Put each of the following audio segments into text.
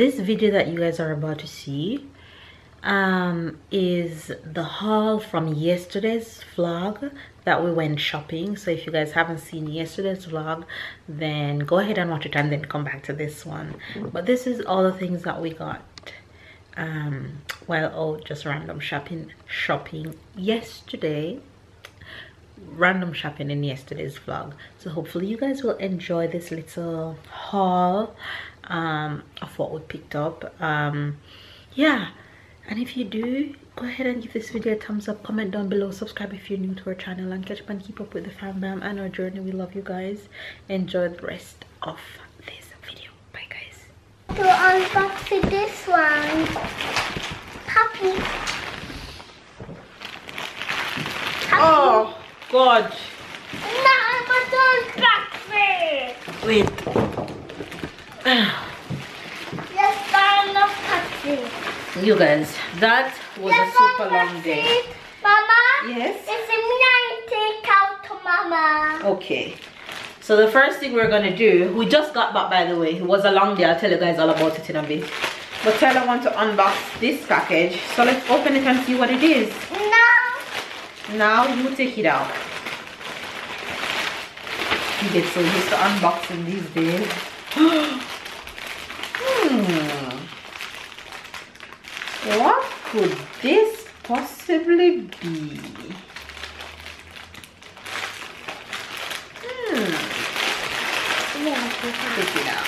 this video that you guys are about to see is the haul from yesterday's vlog that we went shopping. So if you guys haven't seen yesterday's vlog, then go ahead and watch it and then come back to this one. But this is all the things that we got while out just random shopping yesterday. Random shopping in yesterday's vlog. So hopefully you guys will enjoy this little haul of what we picked up. Yeah, and if you do, go ahead and give this video a thumbs up, comment down below, subscribe if you're new to our channel, and catch up and keep up with the fam bam and our journey. We love you guys. Enjoy the rest of this video. Bye guys. To unbox this one, puppy. Oh God. No, I'm not unboxing. Wait. Yes, I'm not puppy. You guys, that was a super long day. Mama? Yes? It's a me take out to Mama. Okay. So the first thing we're gonna do, we just got back, by the way. It was a long day. I'll tell you guys all about it in a bit. But Tyler wants to unbox this package. So let's open it and see what it is. No. Now you take it out. You get so used to unboxing these days. What could this possibly be? Take it out.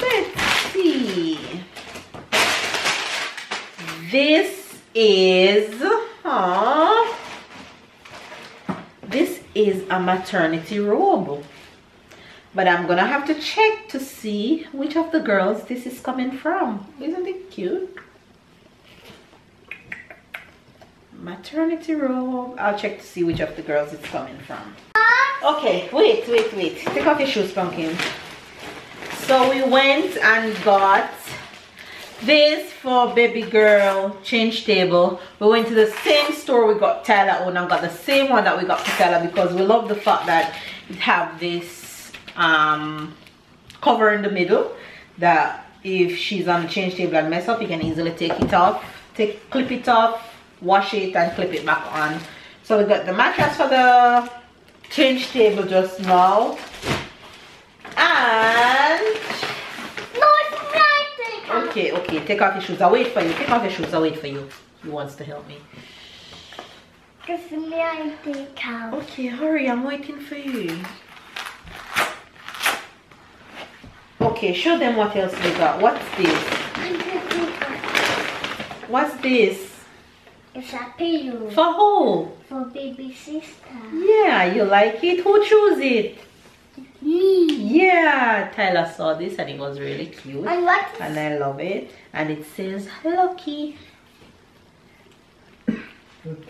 Let's see. This is a maternity robe, but I'm gonna have to check to see which of the girls this is coming from. Isn't it cute? Maternity robe. I'll check to see which of the girls it's coming from. Okay, wait. Take off your shoes, Pumpkin. So we went and got this for baby girl change table. We went to the same store we got Tyler on and got the same one that we got for Tyler because we love the fact that it have this cover in the middle that if she's on the change table and mess up, you can easily take it off, clip it off, wash it and clip it back on. So we got the mattress for the change table just now, and okay, take off your shoes. I'll wait for you. Take off your shoes. I'll wait for you. He wants to help me. Because me, I take out. Okay, hurry. I'm waiting for you. Okay, show them what else we got. What's this? What's this? It's a pillow. For who? For baby sister. Yeah, you like it? Who chose it? Me. Yeah, Tyler saw this and it was really cute. And what? And I love it. And it says Lucky.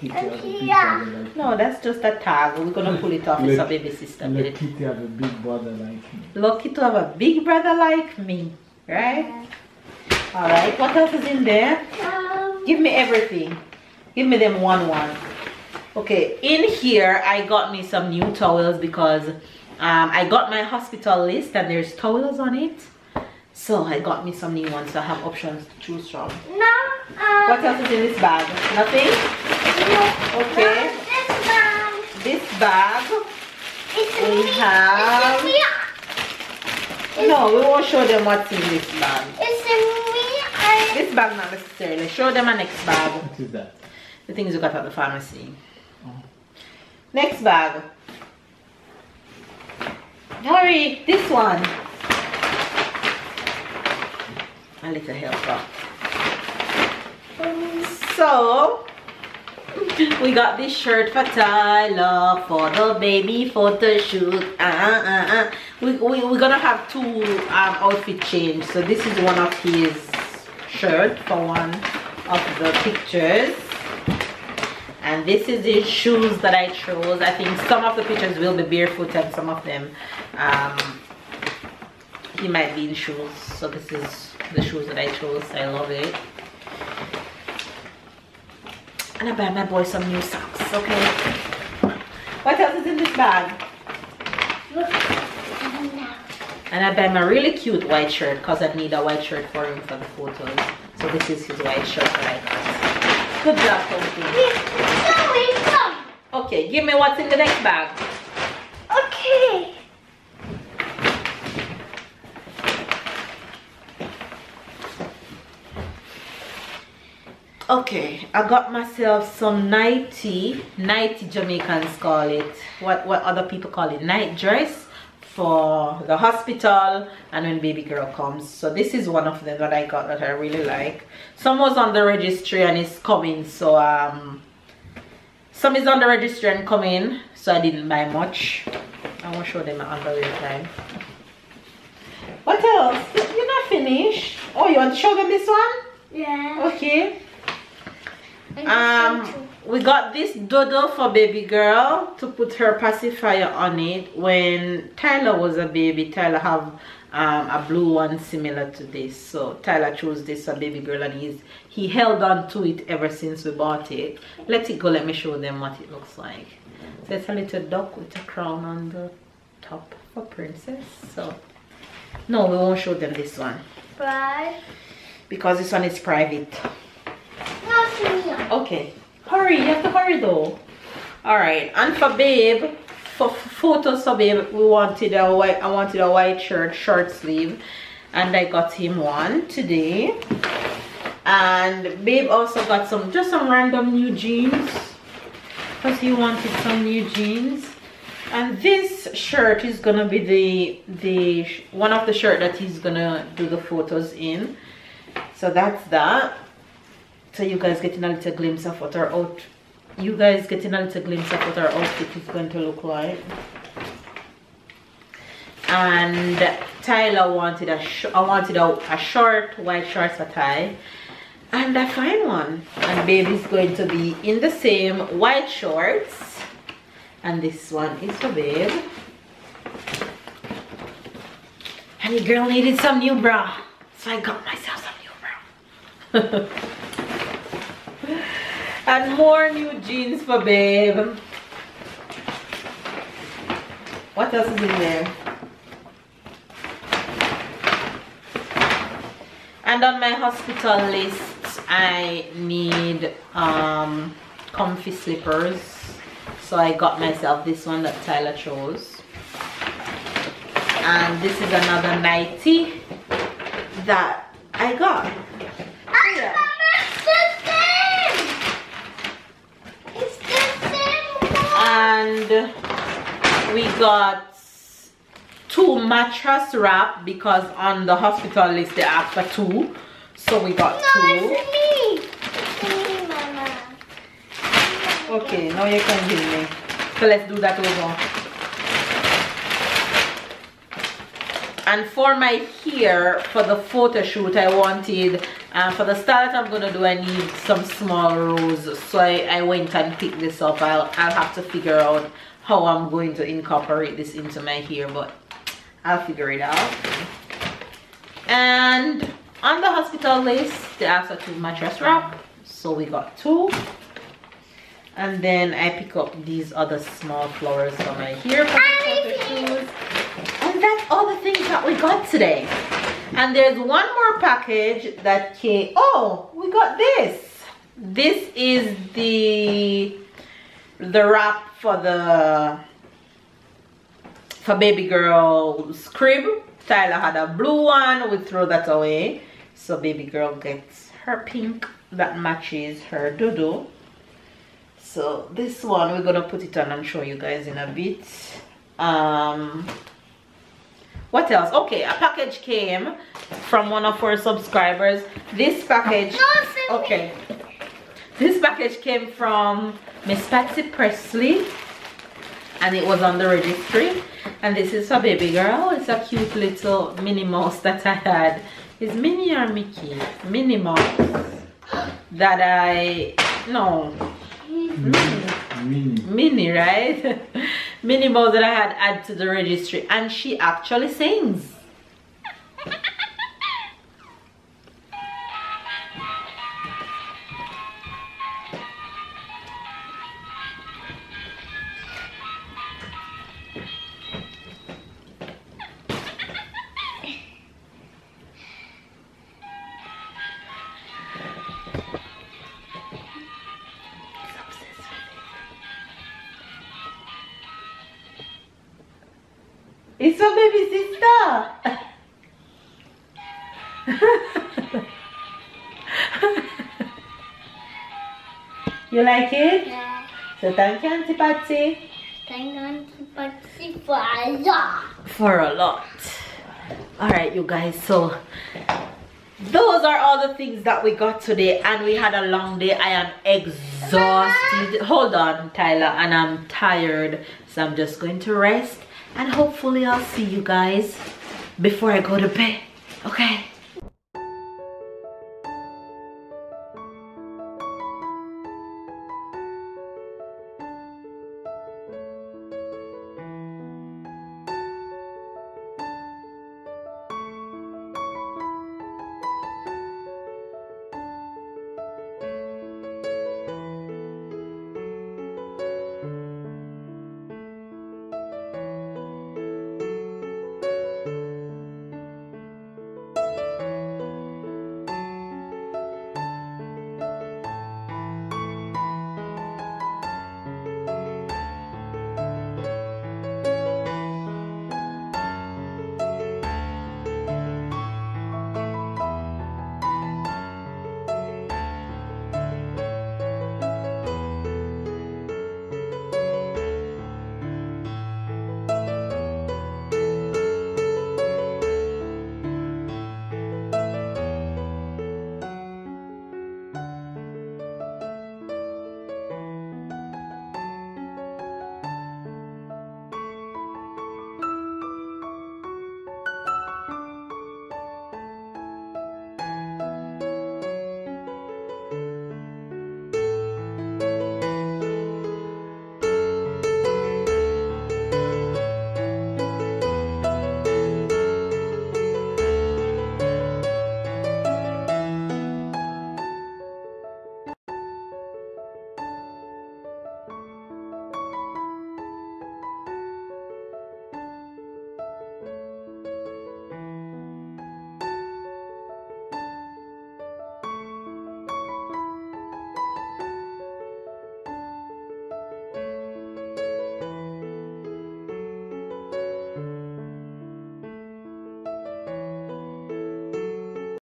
Yeah. No, that's just a tag. We're gonna pull it off. It's a baby sister. Lucky to have a big brother like me. Lucky to have a big brother like me, right? Yeah. All right. What else is in there? Give me everything. Give me them one. Okay. In here, I got me some new towels because I got my hospital list and there's towels on it. So I got me some new ones, so I have options to choose from. No. What else is in this bag? Nothing? No. Okay. This bag. We have. No, we won't show them what's in this bag. It's me. This bag not necessarily. Show them a next bag. What is that? The things you got at the pharmacy. Oh. Next bag. Hurry, this one. A little helper. So we got this shirt for Tyler for the baby photo shoot. We're gonna have two outfit change. So this is one of his shirt for one of the pictures. And this is his shoes that I chose. I think some of the pictures will be barefoot and some of them he might be in shoes. So this is the shoes that I chose. I love it. And I buy my boy some new socks, okay? in this bag? Look. And I buy my really cute white shirt because I need a white shirt for him for the photos. So this is his white shirt that I got. Good job, Sophie. Okay, give me what's in the next bag. Okay. Okay, I got myself some nighty Jamaicans call it. What other people call it, night dress for the hospital and when baby girl comes. So this is one of them that I got that I really like. Some was on the registry and it's coming, so some is on the registry and coming, so I didn't buy much. I won't show them on the real time. What else? You're not finished. Oh, you want to show them this one? Yeah. Okay. We got this dodo for baby girl to put her pacifier on it. When Tyler was a baby, Tyler have a blue one similar to this, so Tyler chose this for baby girl and he held on to it ever since we bought it. Let it go. Let me show them what it looks like. So it's a little duck with a crown on the top for princess. So no, we won't show them this one. Bye. Because this one is private. No, okay, hurry, you have to hurry though. All right, and for babe, for photos for babe, I wanted a white shirt, short sleeve, and I got him one today. And babe also got just some random new jeans because he wanted some new jeans. And this shirt is gonna be the one of the shirt that he's gonna do the photos in. So that's that. So you guys getting a little glimpse of what our outfit is going to look like. And Tyler wanted a short white shorts for Ty, and I find one. And baby's going to be in the same white shorts, and this one is for babe. And the girl needed some new bra, so I got myself some new bra. And more new jeans for babe. What else is in there? And on my hospital list, I need comfy slippers. So I got myself this one that Tyler chose. And this is another nightie that I got. Yeah. And we got 2 mattress wrap because on the hospital list they asked for 2, so we got 2. It's me. It's me, Mama. Okay, now you can hear me. So let's do that over. And for my hair, for the photo shoot, I wanted, for the style that I'm gonna do, I need some small rose. So I went and picked this up. I'll have to figure out how I'm going to incorporate this into my hair, but I'll figure it out. And on the hospital list, they asked for 2 mattress wrap, so we got 2. And then I pick up these other small flowers for my hair for the photo shoot. And that's all the things that we got today. And there's one more package that came. Oh, we got this. This is the wrap for baby girl's crib. Tyler had a blue one. We throw that away. So baby girl gets her pink that matches her dodo. So this one we're gonna put it on and show you guys in a bit. What else? Okay, a package came from one of our subscribers. This package, okay, this package came from Miss Patsy Presley, and it was on the registry. And this is for baby girl. It's a cute little Minnie Mouse that I had. Is Minnie or Mickey? Minnie Mouse that Minnie, right? Minnie Mouse that I had added to the registry, and she actually sings. It's your baby sister. You like it? Yeah. So thank you, Auntie Patsy. Thank Auntie Patsy for a lot. For a lot. Alright, you guys, so those are all the things that we got today, and we had a long day. I am exhausted. Hold on, Tyler, and I'm tired, so I'm just going to rest, and hopefully I'll see you guys before I go to bed. Okay.